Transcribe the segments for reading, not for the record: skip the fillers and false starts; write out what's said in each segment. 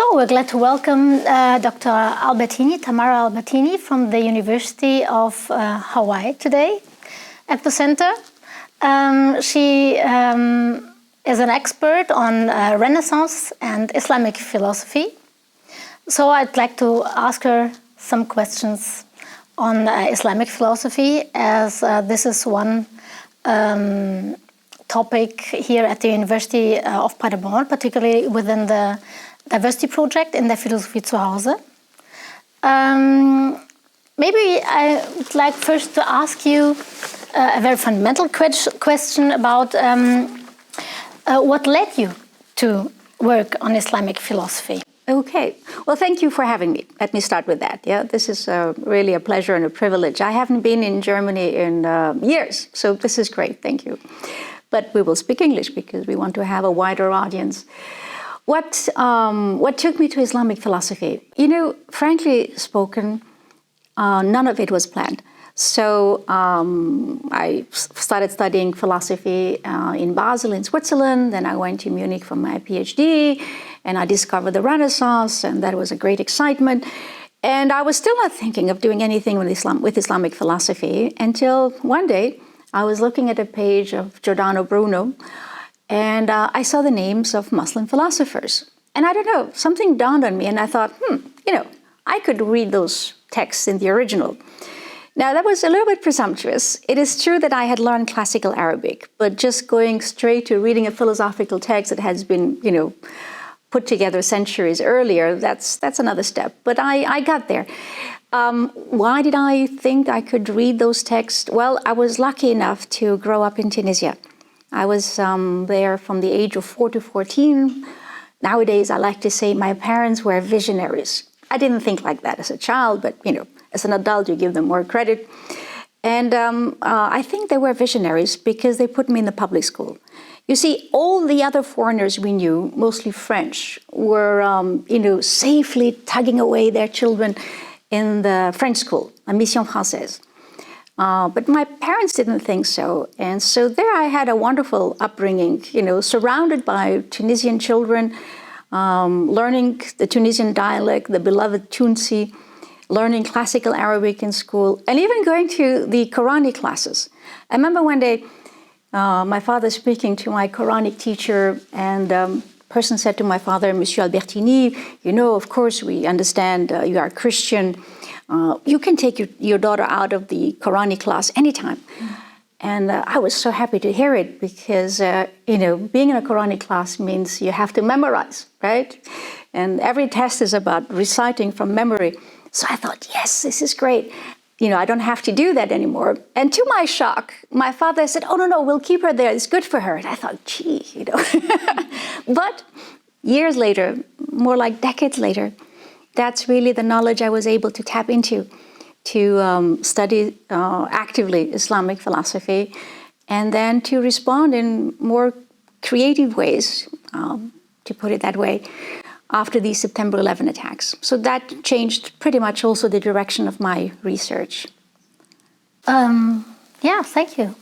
show, we're glad to welcome Dr. Albertini, Tamara Albertini from the University of Hawaii today at the center. She is an expert on Renaissance and Islamic philosophy. So I'd like to ask her some questions on Islamic philosophy, as this is one topic here at the University of Paderborn, particularly within the diversity project in der Philosophie zu Hause. Maybe I would like first to ask you a very fundamental question about what led you to work on Islamic philosophy. Okay. Well, thank you for having me. Let me start with that. Yeah, this is really a pleasure and a privilege. I haven't been in Germany in years, so this is great. Thank you. But we will speak English because we want to have a wider audience. What took me to Islamic philosophy? You know, frankly spoken, none of it was planned. So I started studying philosophy in Basel in Switzerland. Then I went to Munich for my PhD, and I discovered the Renaissance, and that was a great excitement. And I was still not thinking of doing anything with Islamic philosophy until one day I was looking at a page of Giordano Bruno, and I saw the names of Muslim philosophers. And I don't know, something dawned on me, and I thought, I could read those texts in the original. Now, that was a little bit presumptuous. It is true that I had learned classical Arabic, but just going straight to reading a philosophical text that has been, put together centuries earlier, that's another step. But I got there. Why did I think I could read those texts? Well, I was lucky enough to grow up in Tunisia. I was there from the age of 4 to 14. Nowadays, I like to say my parents were visionaries. I didn't think like that as a child, but, as an adult, you give them more credit. And I think they were visionaries because they put me in the public school. You see, all the other foreigners we knew, mostly French, were, safely tugging away their children in the French school, a Mission Française. But my parents didn't think so. And so there I had a wonderful upbringing, surrounded by Tunisian children, learning the Tunisian dialect, the beloved Tunsi, learning classical Arabic in school, and even going to the Quranic classes. I remember one day, my father speaking to my Quranic teacher, and person said to my father, Monsieur Albertini, of course we understand you are Christian. You can take your daughter out of the Quranic class anytime. And I was so happy to hear it because, being in a Quranic class means you have to memorize, right? And every test is about reciting from memory. So I thought, yes, this is great. I don't have to do that anymore. And to my shock, my father said, oh, no, we'll keep her there. It's good for her. And I thought, gee, But years later, more like decades later, that's really the knowledge I was able to tap into to study actively Islamic philosophy and then to respond in more creative ways, to put it that way, after the September 11 attacks. So that changed pretty much also the direction of my research. Thank you.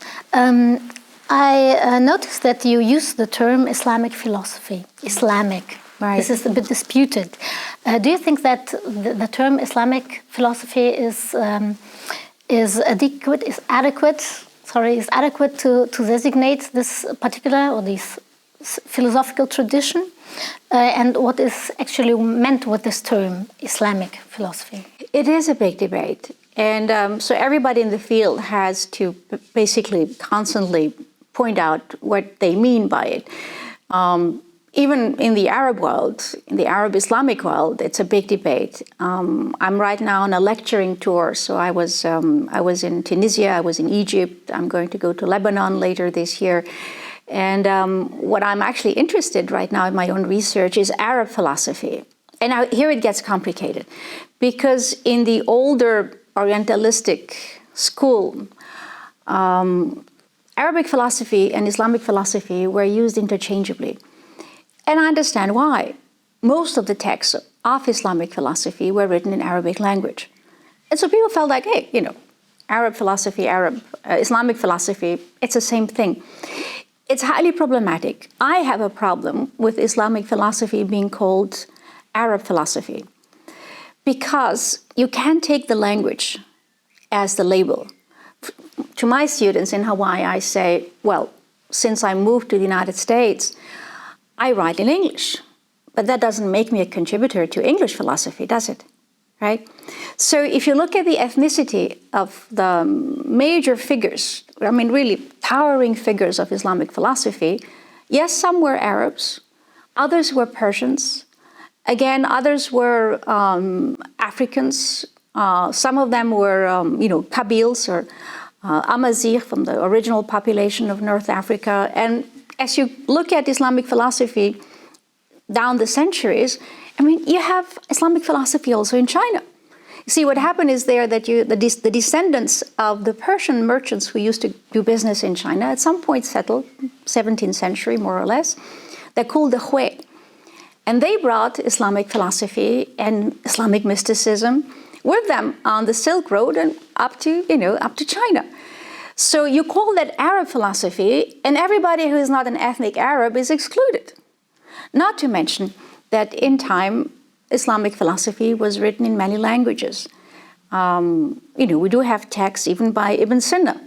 I noticed that you use the term Islamic philosophy, Islamic. Right. This is a bit disputed. Do you think that the term Islamic philosophy is adequate to designate this particular or this philosophical tradition? And what is actually meant with this term, Islamic philosophy? It is a big debate. And so everybody in the field has to basically constantly point out what they mean by it. Even in the Arab world, in the Arab Islamic world, it's a big debate. I'm right now on a lecturing tour. So I was in Tunisia, I was in Egypt. I'm going to go to Lebanon later this year. And what I'm actually interested right now in my own research is Arab philosophy. And here it gets complicated because in the older Orientalistic school, Arabic philosophy and Islamic philosophy were used interchangeably. And I understand why. Most of the texts of Islamic philosophy were written in Arabic language. And so people felt like, hey, Arab philosophy, Islamic philosophy, it's the same thing. It's highly problematic. I have a problem with Islamic philosophy being called Arab philosophy, because you can't take the language as the label. To my students in Hawaii, I say, well, since I moved to the United States, I write in English, but that doesn't make me a contributor to English philosophy, does it? Right? So if you look at the ethnicity of the major figures, I mean, really towering figures of Islamic philosophy, yes, some were Arabs, others were Persians, again, others were Africans, some of them were, Kabyles or Amazigh from the original population of North Africa. And as you look at Islamic philosophy down the centuries, I mean, you have Islamic philosophy also in China. You see, what happened is there that the descendants of the Persian merchants who used to do business in China at some point settled, 17th century more or less. They're called the Hui. And they brought Islamic philosophy and Islamic mysticism with them on the Silk Road and up to China. So you call that Arab philosophy, and everybody who is not an ethnic Arab is excluded. Not to mention that in time, Islamic philosophy was written in many languages. We do have texts even by Ibn Sina.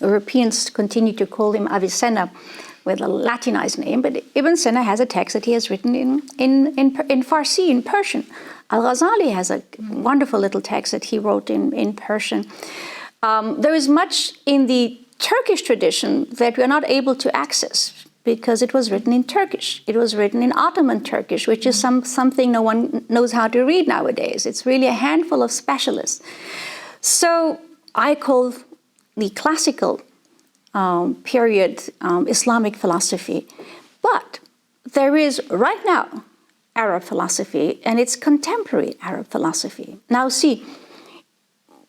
Europeans continue to call him Avicenna with a Latinized name, but Ibn Sina has a text that he has written in Farsi, in Persian. Al-Ghazali has a wonderful little text that he wrote in Persian. There is much in the Turkish tradition that we are not able to access because it was written in Turkish. It was written in Ottoman Turkish, which is something no one knows how to read nowadays. It's really a handful of specialists. So I call the classical period Islamic philosophy. But there is right now Arab philosophy, and it's contemporary Arab philosophy. Now see,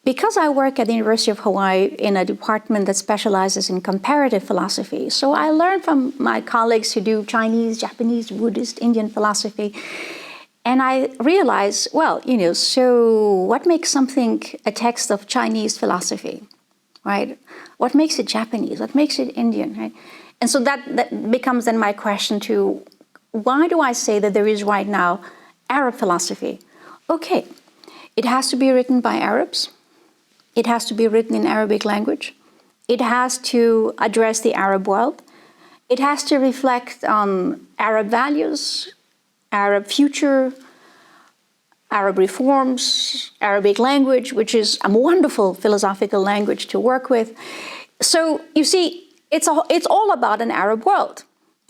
because I work at the University of Hawaii in a department that specializes in comparative philosophy, so I learn from my colleagues who do Chinese, Japanese, Buddhist, Indian philosophy, and I realize, so what makes something a text of Chinese philosophy, right? What makes it Japanese? What makes it Indian, right? And so that becomes then my question to, why do I say that there is right now Arab philosophy? Okay, it has to be written by Arabs. It has to be written in Arabic language. It has to address the Arab world. It has to reflect on Arab values, Arab future, Arab reforms, Arabic language, which is a wonderful philosophical language to work with. So you see, it's all about an Arab world.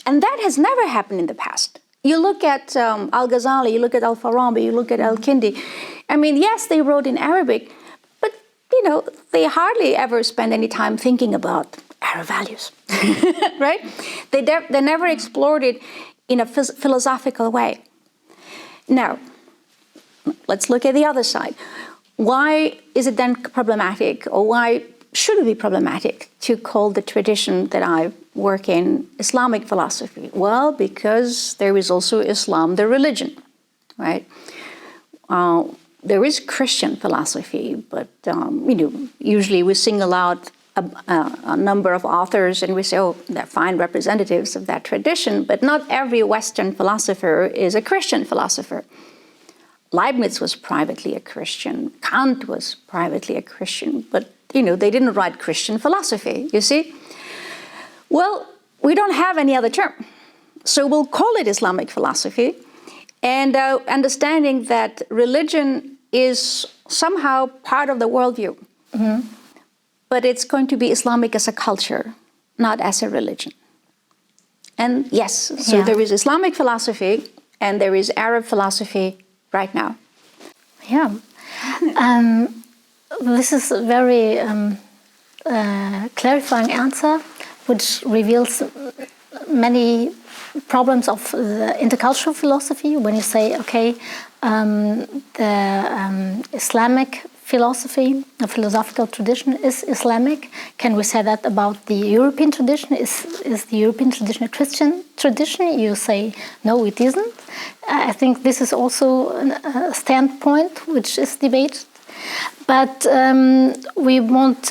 And that has never happened in the past. You look at Al-Ghazali, you look at Al-Farabi, you look at Al-Kindi. I mean, yes, they wrote in Arabic, but, they hardly ever spend any time thinking about Arab values, right? They never explored it in a philosophical way. Now, let's look at the other side. Why is it then problematic, or why should it be problematic to call the tradition that I work in Islamic philosophy? Well, because there is also Islam, the religion, right? There is Christian philosophy, but usually we single out a number of authors and we say, oh, they're fine representatives of that tradition, but not every Western philosopher is a Christian philosopher. Leibniz was privately a Christian. Kant was privately a Christian, but they didn't write Christian philosophy, you see? Well, we don't have any other term. So we'll call it Islamic philosophy, and understanding that religion is somehow part of the worldview. Mm-hmm. But it's going to be Islamic as a culture, not as a religion. And yes, so there is Islamic philosophy and there is Arab philosophy right now. Yeah. This is a very clarifying answer, which reveals many problems of the intercultural philosophy. When you say, okay, the Islamic philosophy, the philosophical tradition is Islamic, can we say that about the European tradition? Is the European tradition a Christian tradition? You say, no, it isn't. I think this is also a standpoint which is debated. But we won't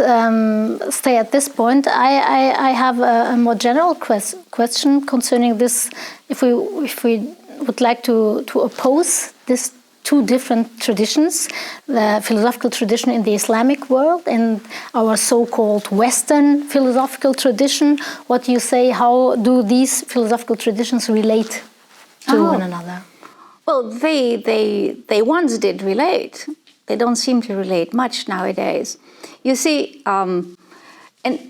stay at this point. I have a more general question concerning this. If we would like to oppose these two different traditions, the philosophical tradition in the Islamic world and our so-called Western philosophical tradition. What do you say? How do these philosophical traditions relate to one another? Well, they once did relate. They don't seem to relate much nowadays. You see, and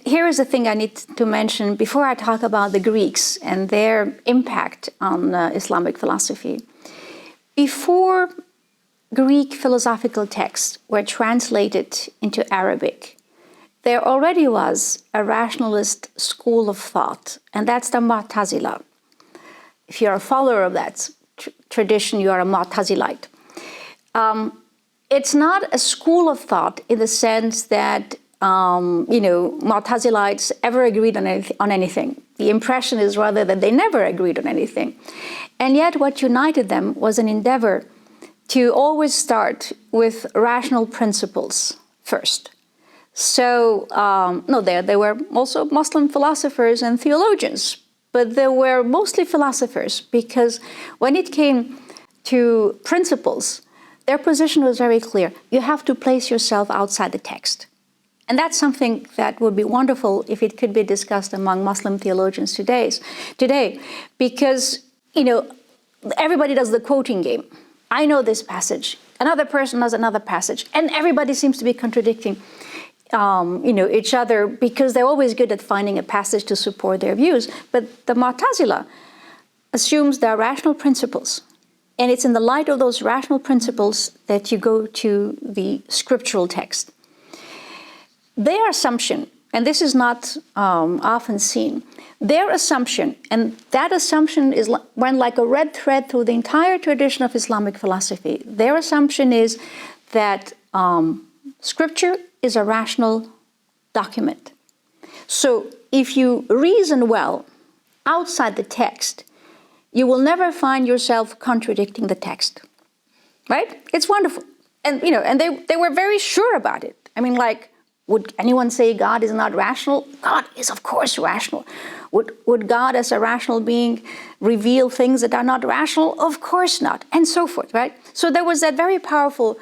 here is the thing I need to mention before I talk about the Greeks and their impact on Islamic philosophy. Before Greek philosophical texts were translated into Arabic, there already was a rationalist school of thought, and that's the Mu'tazila. If you're a follower of that tradition, you are a Mu'tazilite. It's not a school of thought in the sense that Mu'tazilites ever agreed on anything. The impression is rather that they never agreed on anything. And yet what united them was an endeavor to always start with rational principles first. So, there were also Muslim philosophers and theologians, but there were mostly philosophers because when it came to principles, their position was very clear. You have to place yourself outside the text. And that's something that would be wonderful if it could be discussed among Muslim theologians today, because, everybody does the quoting game. I know this passage, another person knows another passage, and everybody seems to be contradicting each other because they're always good at finding a passage to support their views. But the Mu'tazila assumes there are rational principles. And it's in the light of those rational principles that you go to the scriptural text. Their assumption, and this is not often seen, their assumption, and that assumption went like a red thread through the entire tradition of Islamic philosophy. Their assumption is that scripture is a rational document. So if you reason well outside the text, you will never find yourself contradicting the text, right? It's wonderful. And, and they were very sure about it. I mean, would anyone say God is not rational? God is, of course, rational. Would God, as a rational being, reveal things that are not rational? Of course not, and so forth, right? So there was that very powerful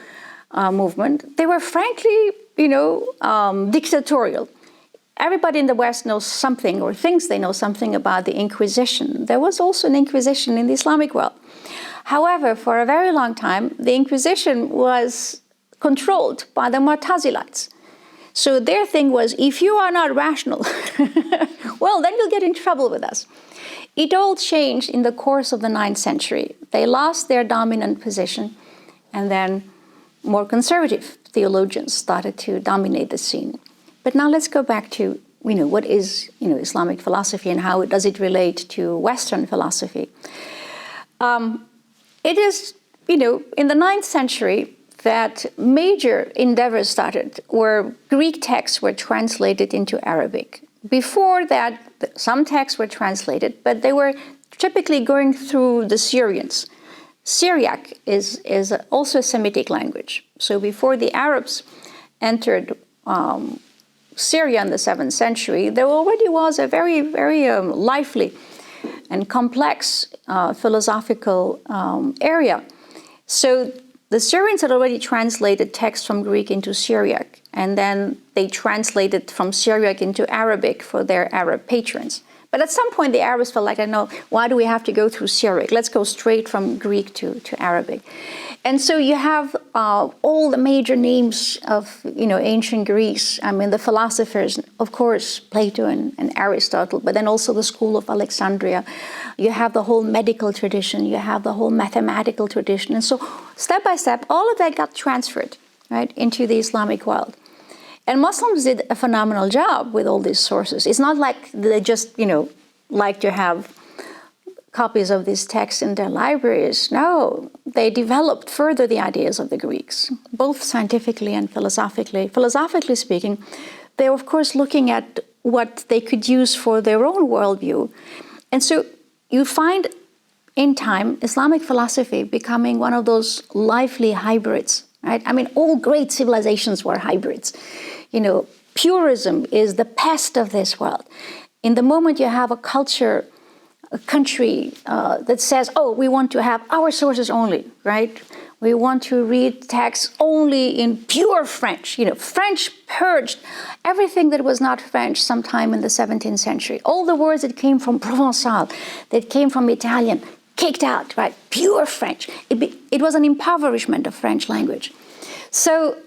movement. They were frankly, dictatorial. Everybody in the West knows something or thinks they know something about the Inquisition. There was also an Inquisition in the Islamic world. However, for a very long time, the Inquisition was controlled by the Mu'tazilites. So their thing was, if you are not rational, well, then you'll get in trouble with us. It all changed in the course of the 9th century. They lost their dominant position, and then more conservative theologians started to dominate the scene. But now let's go back to, what is, Islamic philosophy and how does it relate to Western philosophy? It is, in the 9th century that major endeavors started where Greek texts were translated into Arabic. Before that, some texts were translated, but they were typically going through the Syrians. Syriac is also a Semitic language. So before the Arabs entered Syria in the 7th century, there already was a very, very lively and complex philosophical area. So the Syrians had already translated texts from Greek into Syriac, and then they translated from Syriac into Arabic for their Arab patrons. But at some point, the Arabs felt like, no, why do we have to go through Syriac? Let's go straight from Greek to Arabic. And so you have all the major names of, ancient Greece. I mean, the philosophers, of course, Plato and Aristotle, but then also the school of Alexandria. You have the whole medical tradition. You have the whole mathematical tradition. And so step by step, all of that got transferred, right, into the Islamic world. And Muslims did a phenomenal job with all these sources. It's not like they just, like to have copies of these texts in their libraries. No, they developed further the ideas of the Greeks, both scientifically and philosophically. Philosophically speaking, they were, of course, looking at what they could use for their own worldview. And so you find, in time, Islamic philosophy becoming one of those lively hybrids, right? I mean, all great civilizations were hybrids. Purism is the pest of this world. In the moment you have a culture country that says, oh, we want to have our sources only, right? We want to read texts only in pure French. French purged everything that was not French sometime in the 17th century. All the words that came from Provençal, that came from Italian, kicked out, right? Pure French. It was an impoverishment of French language. So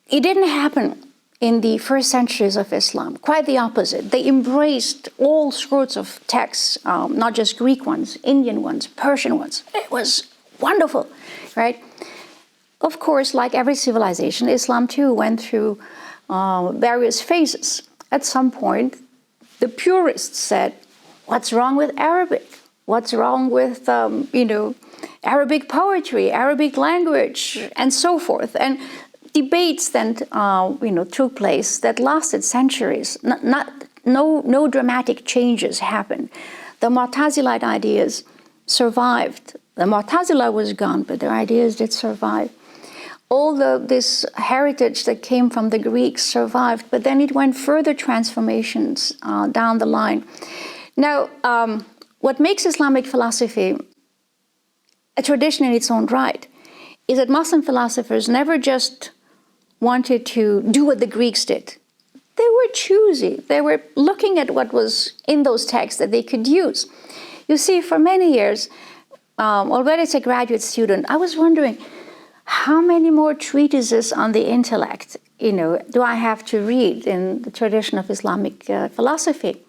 it didn't happen in the first centuries of Islam. Quite the opposite. They embraced all sorts of texts, not just Greek ones, Indian ones, Persian ones. It was wonderful, right? Of course, like every civilization, Islam too went through various phases. At some point, the purists said, what's wrong with Arabic? What's wrong with, Arabic poetry, Arabic language, and so forth? And debates then, took place that lasted centuries. No dramatic changes happened. The Mu'tazilite ideas survived. The Mu'tazila was gone, but their ideas did survive. All this heritage that came from the Greeks survived, but then it went further transformations down the line. Now, what makes Islamic philosophy a tradition in its own right is that Muslim philosophers never just wanted to do what the Greeks did. They were choosy. They were looking at what was in those texts that they could use. You see, for many years, already as a graduate student, I was wondering, how many more treatises on the intellect, do I have to read in the tradition of Islamic philosophy?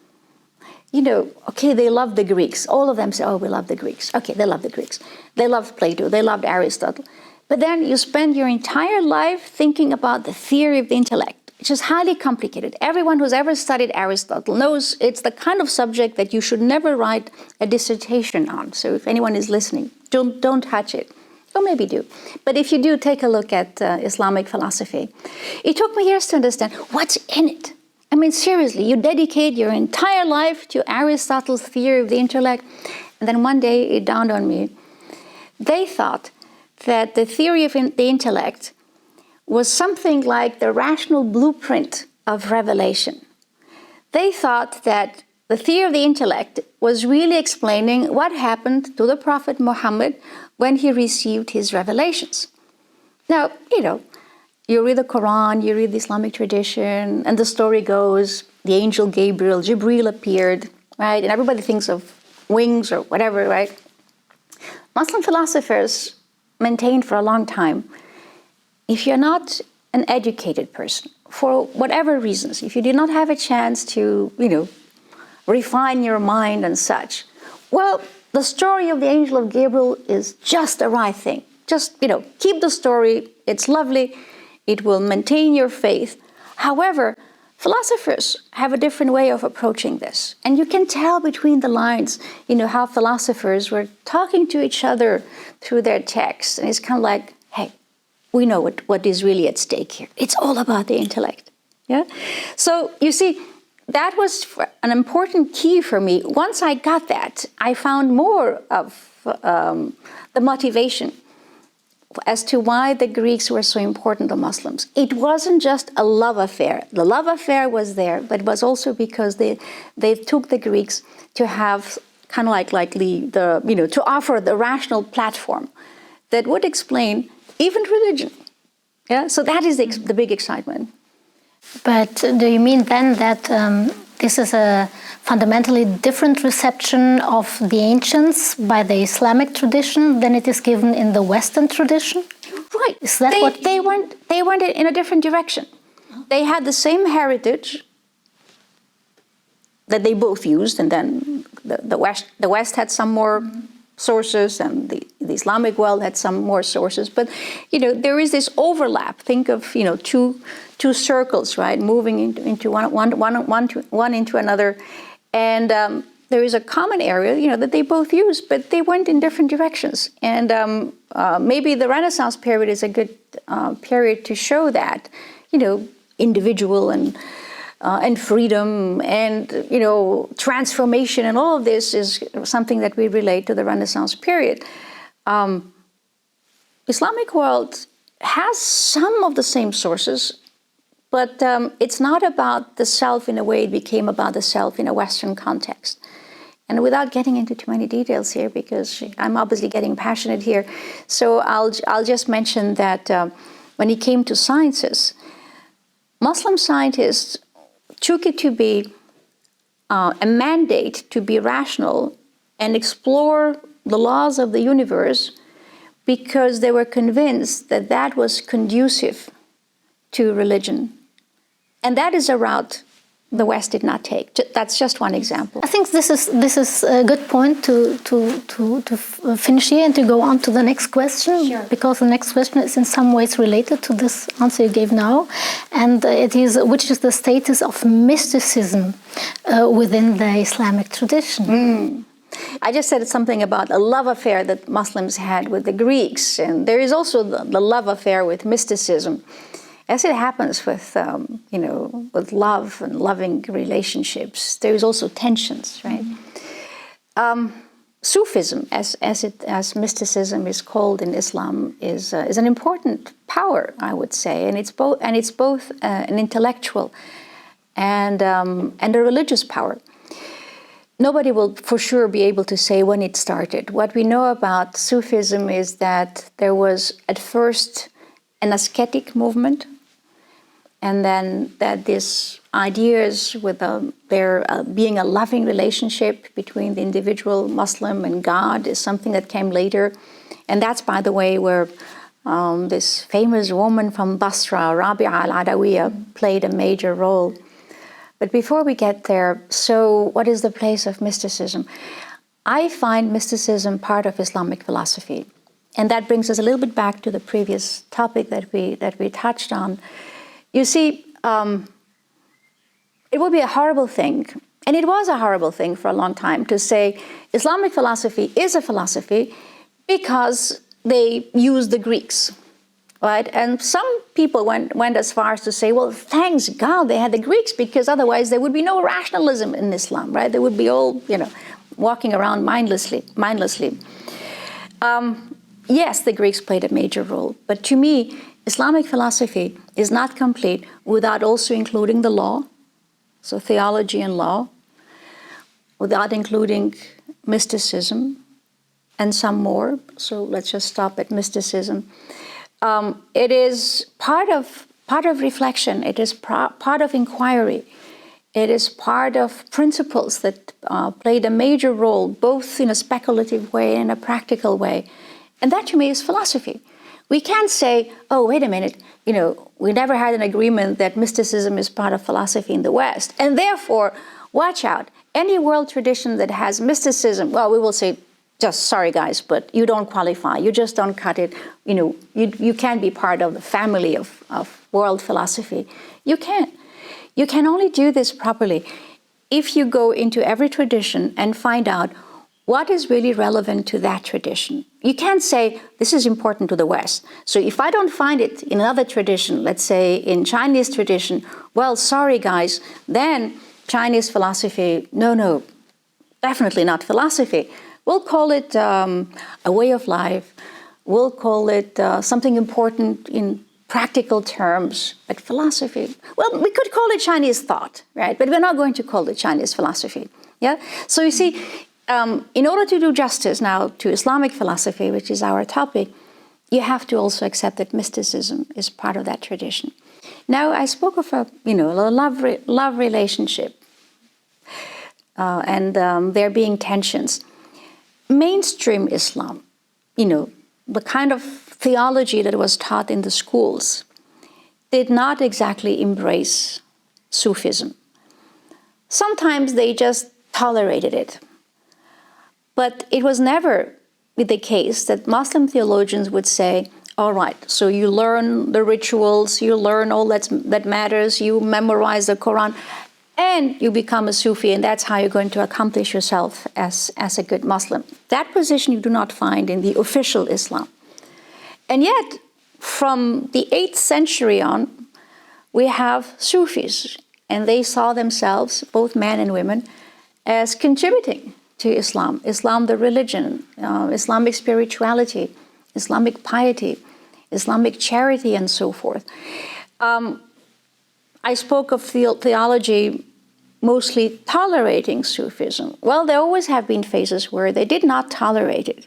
Okay, they love the Greeks. All of them say, oh, we love the Greeks. Okay, they love the Greeks. They loved Plato. They loved Aristotle. But then you spend your entire life thinking about the theory of the intellect, which is highly complicated. Everyone who's ever studied Aristotle knows it's the kind of subject that you should never write a dissertation on. So if anyone is listening, don't touch it. Or maybe do. But if you do, take a look at Islamic philosophy. It took me years to understand what's in it. I mean, seriously, you dedicate your entire life to Aristotle's theory of the intellect, and then one day it dawned on me. They thought that the theory of the intellect was something like the rational blueprint of revelation. They thought that the theory of the intellect was really explaining what happened to the Prophet Muhammad when he received his revelations. Now, you read the Quran, you read the Islamic tradition, and the story goes, the angel Gabriel, Jibreel appeared, right? And everybody thinks of wings or whatever, right? Muslim philosophers maintained for a long time, if you're not an educated person, for whatever reasons, if you did not have a chance to, refine your mind and such, well, the story of the angel of Gabriel is just the right thing. Just, keep the story. It's lovely. It will maintain your faith. However, philosophers have a different way of approaching this. And you can tell between the lines, how philosophers were talking to each other through their texts. And it's kind of like, hey, we know what is really at stake here. It's all about the intellect. Yeah. So you see, that was an important key for me. Once I got that, I found more of the motivation as to why the Greeks were so important to Muslims. It wasn't just a love affair. The love affair was there, but it was also because they took the Greeks to have kind of like to offer the rational platform that would explain even religion. Yeah, so that is the big excitement. But do you mean then that this is a fundamentally different reception of the ancients by the Islamic tradition than it is given in the Western tradition? Right. Is that they went in a different direction. They had the same heritage that they both used, and then the West had some more sources, and the Islamic world had some more sources. But there is this overlap. Think of two circles, right, moving into one into another, and there is a common area, that they both use, but they went in different directions. And maybe the Renaissance period is a good period to show that, individual and freedom and transformation, and all of this is something that we relate to the Renaissance period. Islamic world has some of the same sources, but it's not about the self in a way it became about the self in a Western context. And without getting into too many details here, because I'm obviously getting passionate here, so I'll just mention that when it came to sciences, Muslim scientists took it to be a mandate to be rational and explore the laws of the universe, because they were convinced that that was conducive to religion. And that is a route the West did not take. That's just one example. I think this is a good point to finish here and to go on to the next question, Sure. because the next question is in some ways related to this answer you gave now, and it is, which is the status of mysticism within the Islamic tradition. I just said something about a love affair that Muslims had with the Greeks, and there is also the love affair with mysticism. As it happens with, with love and loving relationships, there is also tensions, right? Sufism, as mysticism is called in Islam, is an important power, I would say, and it's both an intellectual and a religious power. Nobody will for sure be able to say when it started. What we know about Sufism is that there was at first an ascetic movement, and then that these ideas with there being a loving relationship between the individual Muslim and God is something that came later. And that's, by the way, where this famous woman from Basra, Rabi'a al-Adawiyya, played a major role. But before we get there, so what is the place of mysticism? I find mysticism part of Islamic philosophy. And that brings us a little bit back to the previous topic that we touched on. You see, it would be a horrible thing, and it was a horrible thing for a long time, to say Islamic philosophy is a philosophy because they use the Greeks, right? And some people went as far as to say, well, thanks God they had the Greeks, because otherwise there would be no rationalism in Islam, right? They would be all, walking around mindlessly. Yes, the Greeks played a major role, but to me, Islamic philosophy is not complete without also including the law, so theology and law, without including mysticism and some more. So let's just stop at mysticism. It is part of reflection. It is part of inquiry. It is part of principles that played a major role, both in a speculative way and in a practical way. And that to me is philosophy. We can't say, oh, wait a minute, we never had an agreement that mysticism is part of philosophy in the West. And therefore, watch out. Any world tradition that has mysticism, well, we will say, just sorry, guys, but you don't qualify. You just don't cut it. You can't be part of the family of world philosophy. You can't. You can only do this properly if you go into every tradition and find out what is really relevant to that tradition. You can't say, this is important to the West. So if I don't find it in another tradition, let's say in Chinese tradition, well, sorry, guys, then Chinese philosophy, no, definitely not philosophy. We'll call it a way of life. We'll call it something important in practical terms, but philosophy, well, we could call it Chinese thought, right? But we're not going to call it Chinese philosophy, yeah? So you see, in order to do justice now to Islamic philosophy, which is our topic, you have to also accept that mysticism is part of that tradition. Now, I spoke of a love relationship, and there being tensions. Mainstream Islam, the kind of theology that was taught in the schools, did not exactly embrace Sufism. Sometimes they just tolerated it. But it was never the case that Muslim theologians would say, all right, so you learn the rituals, you learn all that matters, you memorize the Quran, and you become a Sufi, and that's how you're going to accomplish yourself as a good Muslim. That position you do not find in the official Islam. And yet, from the 8th century on, we have Sufis, and they saw themselves, both men and women, as contributing to Islam, the religion, Islamic spirituality, Islamic piety, Islamic charity, and so forth. I spoke of theology mostly tolerating Sufism? Well, there always have been phases where they did not tolerate it.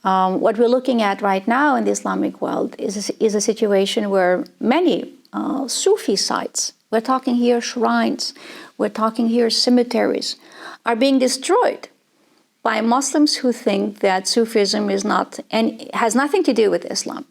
What we're looking at right now in the Islamic world is a situation where many Sufi sites, we're talking here shrines, we're talking here cemeteries, are being destroyed by Muslims who think that Sufism is not and has nothing to do with Islam.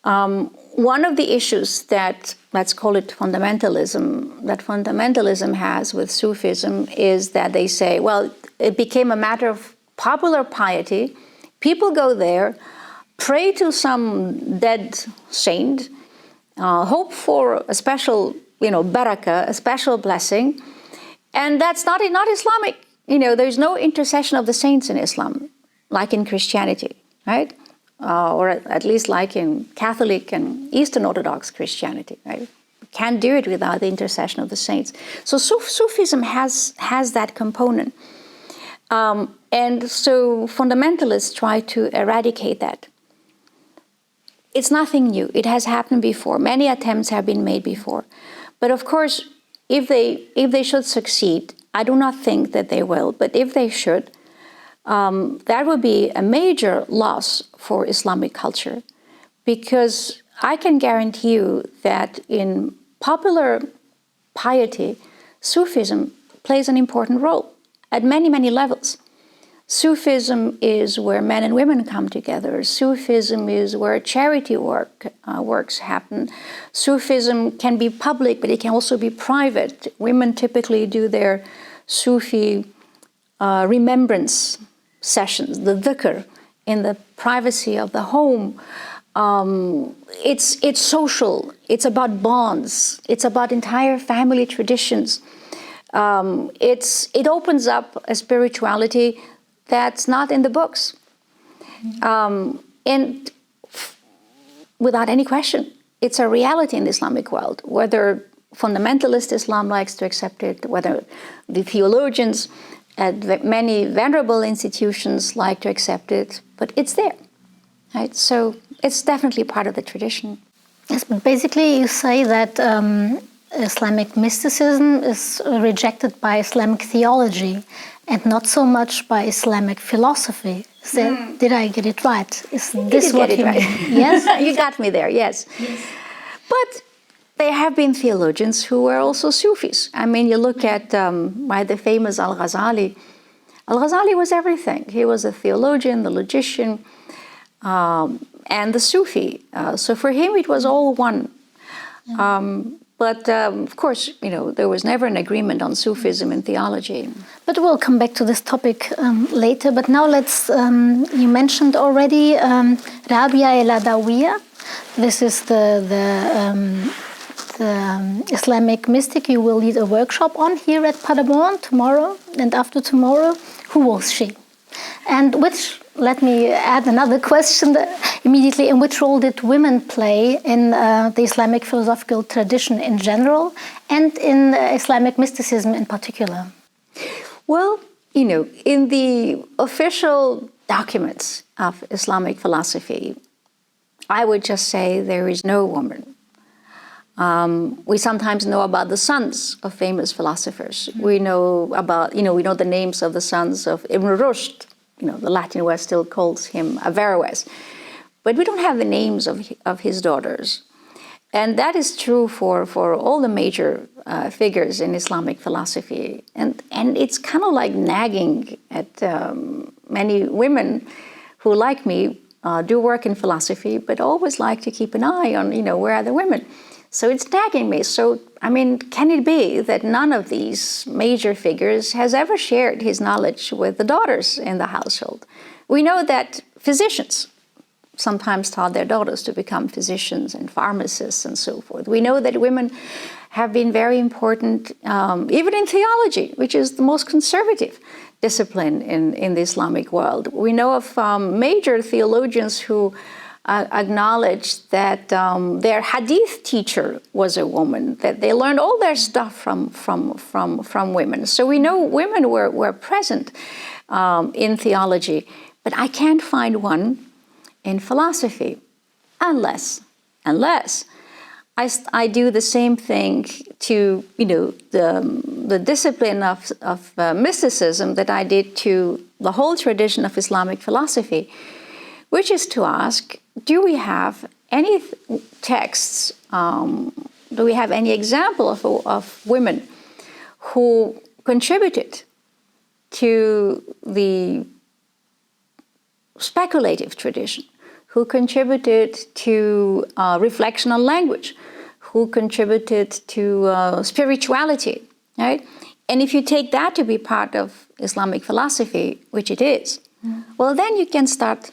One of the issues that, let's call it fundamentalism, that fundamentalism has with Sufism is that they say, well, it became a matter of popular piety. People go there, pray to some dead saint, hope for a special, barakah, a special blessing, and that's not Islamic. There's no intercession of the saints in Islam, like in Christianity, right? Or at least like in Catholic and Eastern Orthodox Christianity, right? You can't do it without the intercession of the saints. So Sufism has that component. And so fundamentalists try to eradicate that. It's nothing new. It has happened before. Many attempts have been made before. But of course, if they should succeed, I do not think that they will, but if they should, that would be a major loss for Islamic culture, because I can guarantee you that in popular piety, Sufism plays an important role at many, many levels. Sufism is where men and women come together. Sufism is where charity works happen. Sufism can be public, but it can also be private. Women typically do their Sufi remembrance sessions, the dhikr, in the privacy of the home. It's social. It's about bonds. It's about entire family traditions. It opens up a spirituality that's not in the books. And without any question, it's a reality in the Islamic world, whether fundamentalist Islam likes to accept it, whether the theologians at many venerable institutions like to accept it, but it's there, right? So it's definitely part of the tradition. Yes, but basically you say that Islamic mysticism is rejected by Islamic theology and not so much by Islamic philosophy. Did I get it right? Is this what you mean? Yes? You got me there, yes. But there have been theologians who were also Sufis. I mean, you look at the famous Al-Ghazali. Al-Ghazali was everything. He was a theologian, the logician, and the Sufi. So for him, it was all one. But of course, there was never an agreement on Sufism and theology. But we'll come back to this topic later. But now you mentioned already Rabia el-Adawiya. This is the Islamic mystic you will lead a workshop on here at Paderborn tomorrow and after tomorrow. Who was she? And let me add another question immediately. In which role did women play in the Islamic philosophical tradition in general and in Islamic mysticism in particular? Well, in the official documents of Islamic philosophy, I would just say there is no woman. We sometimes know about the sons of famous philosophers. We know about, we know the names of the sons of Ibn Rushd. The Latin West still calls him Averroes. But we don't have the names of his daughters. And that is true for all the major figures in Islamic philosophy. And it's kind of like nagging at many women who, like me, do work in philosophy, but always like to keep an eye on, where are the women? So it's nagging me. So, can it be that none of these major figures has ever shared his knowledge with the daughters in the household? We know that physicians sometimes taught their daughters to become physicians and pharmacists and so forth. We know that women have been very important, even in theology, which is the most conservative discipline in the Islamic world. We know of major theologians who acknowledged that their hadith teacher was a woman, that they learned all their stuff from women. So we know women were present in theology, but I can't find one in philosophy, unless I do the same thing to, the discipline of mysticism that I did to the whole tradition of Islamic philosophy, which is to ask, do we have any texts, do we have any example of women who contributed to the speculative tradition, who contributed to reflection on language, who contributed to spirituality, right? And if you take that to be part of Islamic philosophy, which it is, well, then you can start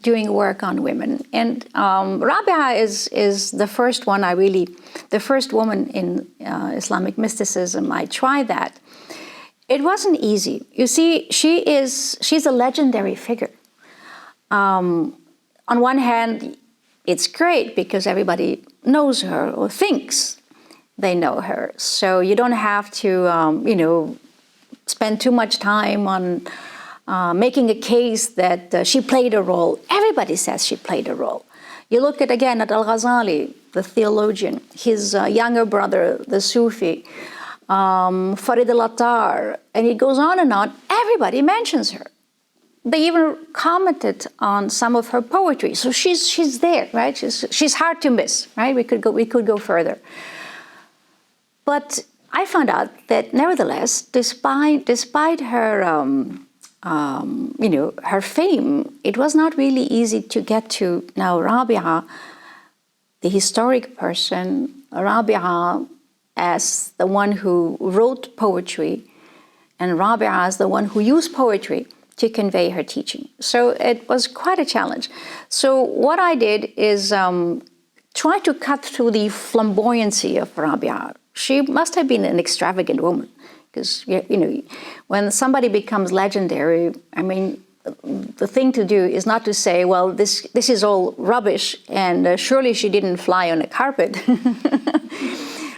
doing work on women. And Rabia is the first one the first woman in Islamic mysticism. I tried that. It wasn't easy. You see, she's a legendary figure. On one hand, it's great because everybody knows her or thinks they know her. So you don't have to, spend too much time on making a case that she played a role. Everybody says she played a role. You look at Al-Ghazali, the theologian, his younger brother, the Sufi, Farid al-Attar, and it goes on and on. Everybody mentions her. They even commented on some of her poetry. So she's there, right? She's hard to miss, right? We could go further. But I found out that nevertheless, despite her, her fame, it was not really easy to get to now Rabia, the historic person, Rabia as the one who wrote poetry, and Rabia as the one who used poetry to convey her teaching. So it was quite a challenge. So what I did is try to cut through the flamboyancy of Rabia. She must have been an extravagant woman, because when somebody becomes legendary, I mean, the thing to do is not to say, well, this is all rubbish, and surely she didn't fly on a carpet,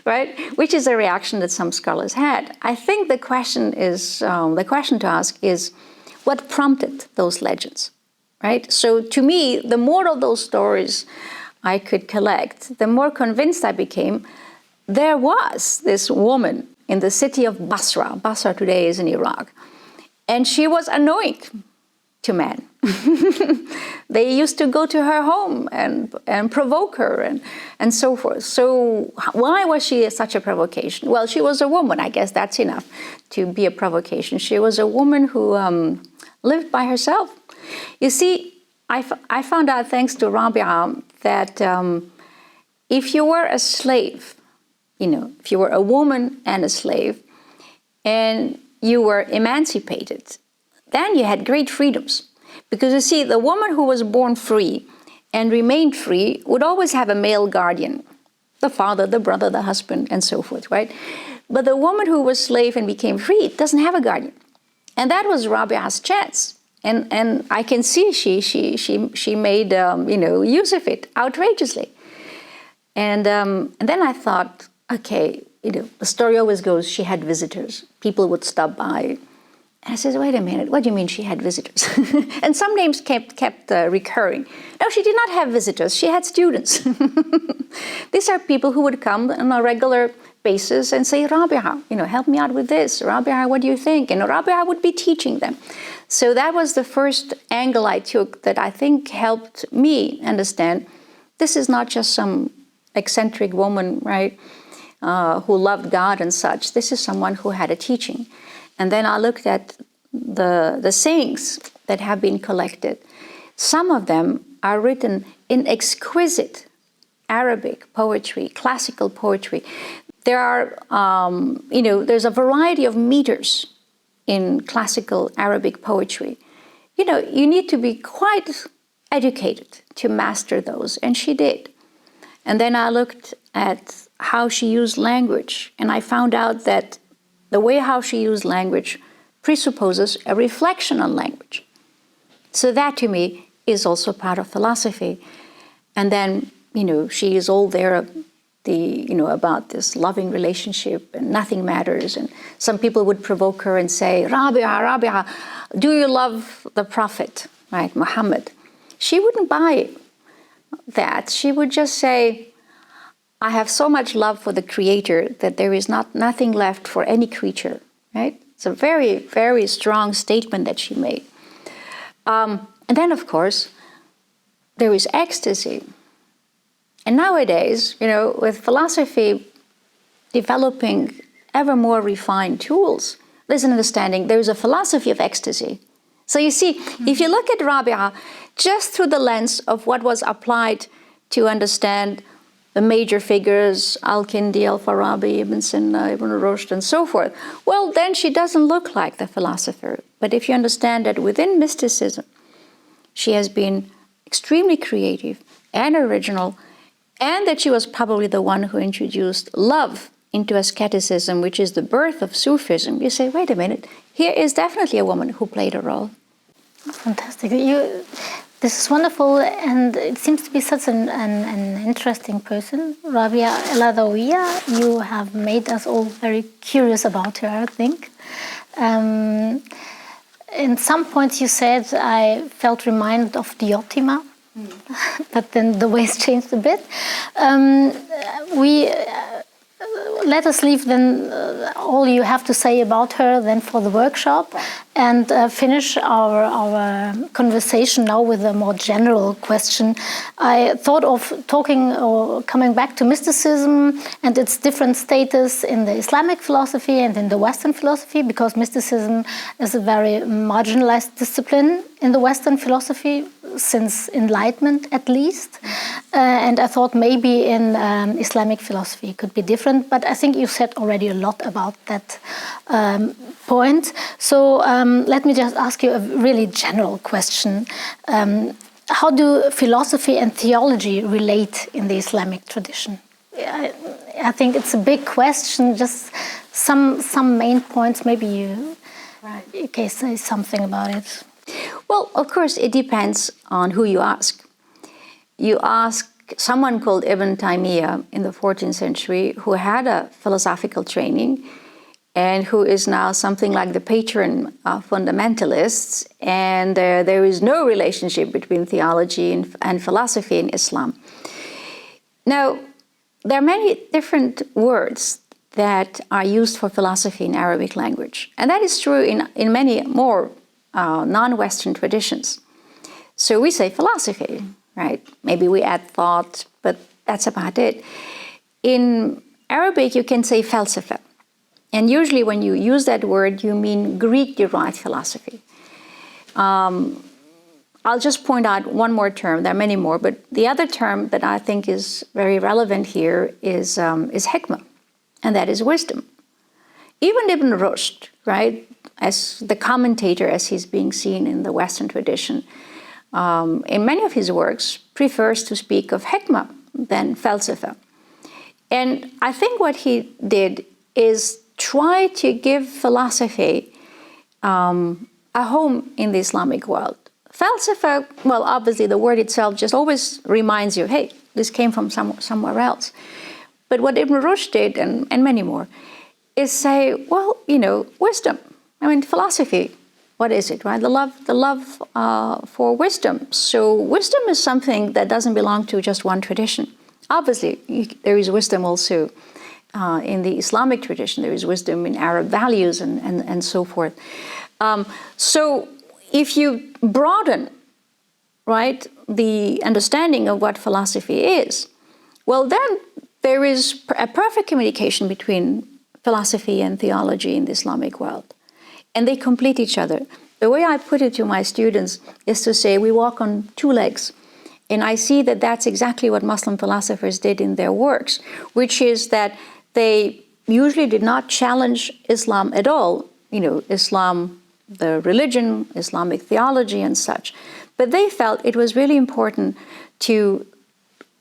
right? Which is a reaction that some scholars had. I think the question to ask is, what prompted those legends, right? So to me, the more of those stories I could collect, the more convinced I became there was this woman in the city of Basra. Basra today is in Iraq. And she was annoying to men. They used to go to her home and provoke her and so forth. So why was she such a provocation? Well, she was a woman. I guess that's enough to be a provocation. She was a woman who lived by herself. You see, I found out, thanks to Rabia, that if you were a slave, if you were a woman and a slave, and you were emancipated, then you had great freedoms. Because you see, the woman who was born free and remained free would always have a male guardian, the father, the brother, the husband, and so forth, right? But the woman who was slave and became free doesn't have a guardian. And that was Rabia's chance. And I can see she made use of it outrageously. And then I thought, okay, the story always goes, she had visitors. People would stop by. And I said, wait a minute, what do you mean she had visitors? And some names kept recurring. No, she did not have visitors. She had students. These are people who would come on a regular basis and say, Rabia, help me out with this. Rabia, what do you think? And Rabia would be teaching them. So that was the first angle I took that I think helped me understand this is not just some eccentric woman, right, who loved God and such. This is someone who had a teaching. And then I looked at the sayings that have been collected. Some of them are written in exquisite Arabic poetry, classical poetry. There are, there's a variety of meters in classical Arabic poetry. You need to be quite educated to master those, and she did. And then I looked at how she used language, and I found out that the way how she used language presupposes a reflection on language. So that, to me, is also part of philosophy. And then, she is all there, about this loving relationship and nothing matters. And some people would provoke her and say, Rabia, do you love the Prophet, right, Muhammad? She wouldn't buy that. She would just say, I have so much love for the Creator that there is nothing left for any creature, right? It's a very, very strong statement that she made. And then, of course, there is ecstasy. And nowadays, with philosophy developing ever more refined tools, there's an understanding, there's a philosophy of ecstasy. So you see, if you look at Rabia just through the lens of what was applied to understand the major figures, Al-Kindi, Al-Farabi, Ibn Sina, Ibn Rushd, and so forth, well, then she doesn't look like the philosopher. But if you understand that within mysticism, she has been extremely creative and original, and that she was probably the one who introduced love into asceticism, which is the birth of Sufism, you say, wait a minute, here is definitely a woman who played a role. Fantastic. This is wonderful, and it seems to be such an interesting person. Rabia El-Adawiya, you have made us all very curious about her, I think. In some points you said, I felt reminded of Diotima, but then the ways changed a bit. Let us leave then all you have to say about her then for the workshop, and finish our conversation now with a more general question. I thought of talking or coming back to mysticism and its different status in the Islamic philosophy and in the Western philosophy, because mysticism is a very marginalized discipline in the Western philosophy, since Enlightenment at least. And I thought maybe in Islamic philosophy it could be different, but I think you said already a lot about that point. So let me just ask you a really general question. How do philosophy and theology relate in the Islamic tradition? I think it's a big question, just some main points, maybe you can say something about it. Well, of course, it depends on who you ask. You ask someone called Ibn Taymiyyah in the 14th century, who had a philosophical training and who is now something like the patron of fundamentalists, and there is no relationship between theology and philosophy in Islam. Now, there are many different words that are used for philosophy in Arabic language, and that is true in many more non-Western traditions. So we say philosophy, right? Maybe we add thought, but that's about it. In Arabic, you can say falsafa. And usually when you use that word, you mean Greek-derived philosophy. I'll just point out one more term. There are many more, but the other term that I think is very relevant here is Hikmah, and that is wisdom. Even Ibn Rushd, right, as the commentator, as he's being seen in the Western tradition, in many of his works, prefers to speak of Hikmah than falsafa. And I think what he did is try to give philosophy a home in the Islamic world. Falsafa, well, obviously the word itself just always reminds you, hey, this came from somewhere else. But what Ibn Rushd did, and many more, is say, well, wisdom. I mean, philosophy, what is it, right? The love for wisdom. So wisdom is something that doesn't belong to just one tradition. Obviously, there is wisdom also in the Islamic tradition. There is wisdom in Arab values and so forth. So if you broaden, right, the understanding of what philosophy is, well, then there is a perfect communication between philosophy and theology in the Islamic world. And they complete each other. The way I put it to my students is to say we walk on two legs. And I see that that's exactly what Muslim philosophers did in their works, which is that they usually did not challenge Islam at all. Islam, the religion, Islamic theology and such. But they felt it was really important to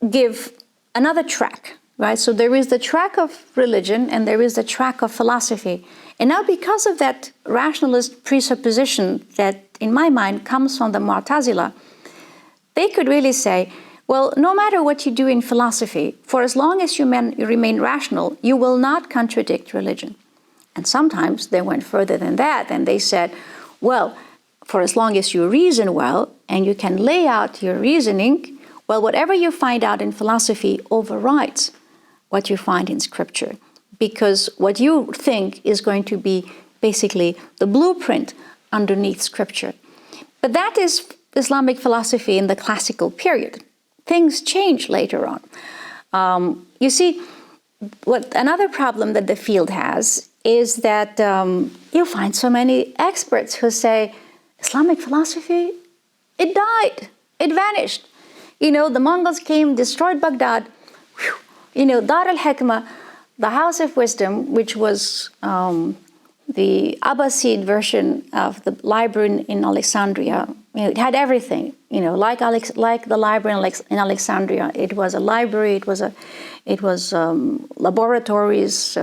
give another track, right? So there is the track of religion and there is the track of philosophy. And now because of that rationalist presupposition that, in my mind, comes from the Mu'tazila, they could really say, well, no matter what you do in philosophy, for as long as you remain rational, you will not contradict religion. And sometimes they went further than that, and they said, well, for as long as you reason well, and you can lay out your reasoning, well, whatever you find out in philosophy overrides what you find in Scripture, because what you think is going to be basically the blueprint underneath Scripture. But that is Islamic philosophy in the classical period. Things change later on. You see, what another problem that the field has is that you find so many experts who say, Islamic philosophy, it died, it vanished. The Mongols came, destroyed Baghdad. Dar al-Hikmah, the House of Wisdom, which was the Abbasid version of the library in Alexandria. It had everything, like the library in Alexandria. It was a library. It was laboratories,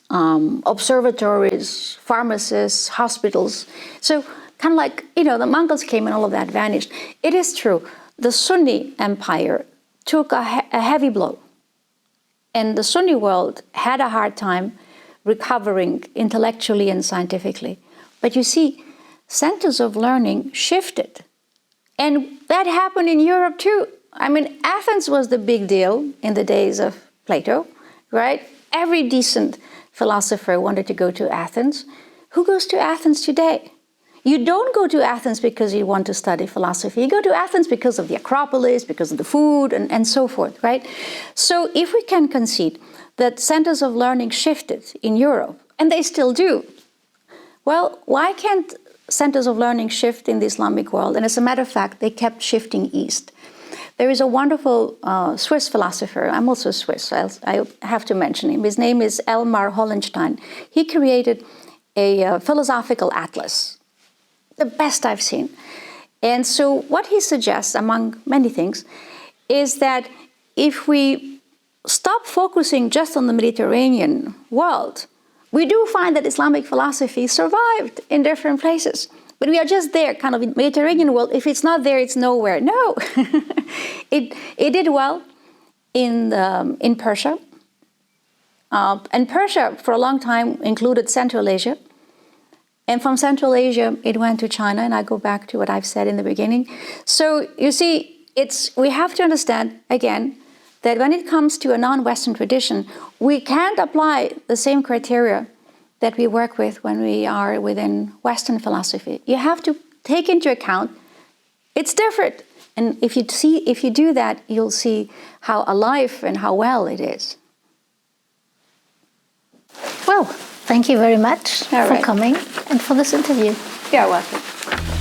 observatories, pharmacies, hospitals. So kind of like, the Mongols came and all of that vanished. It is true. The Sunni empire took a heavy blow. And the Sunni world had a hard time recovering intellectually and scientifically. But you see, centers of learning shifted. And that happened in Europe too. Athens was the big deal in the days of Plato, right? Every decent philosopher wanted to go to Athens. Who goes to Athens today? You don't go to Athens because you want to study philosophy. You go to Athens because of the Acropolis, because of the food, and so forth, right? So if we can concede that centers of learning shifted in Europe, and they still do, well, why can't centers of learning shift in the Islamic world? And as a matter of fact, they kept shifting east. There is a wonderful Swiss philosopher. I'm also Swiss, so I have to mention him. His name is Elmar Hollenstein. He created a philosophical atlas, the best I've seen. And so what he suggests, among many things, is that if we stop focusing just on the Mediterranean world, we do find that Islamic philosophy survived in different places. But we are just there, kind of in the Mediterranean world. If it's not there, it's nowhere. No. It did well in Persia. And Persia, for a long time, included Central Asia. And from Central Asia, it went to China, and I go back to what I've said in the beginning. So you see, we have to understand, again, that when it comes to a non-Western tradition, we can't apply the same criteria that we work with when we are within Western philosophy. You have to take into account it's different. And if you do that, you'll see how alive and how well it is. Well, thank you very much for coming and for this interview. You're welcome.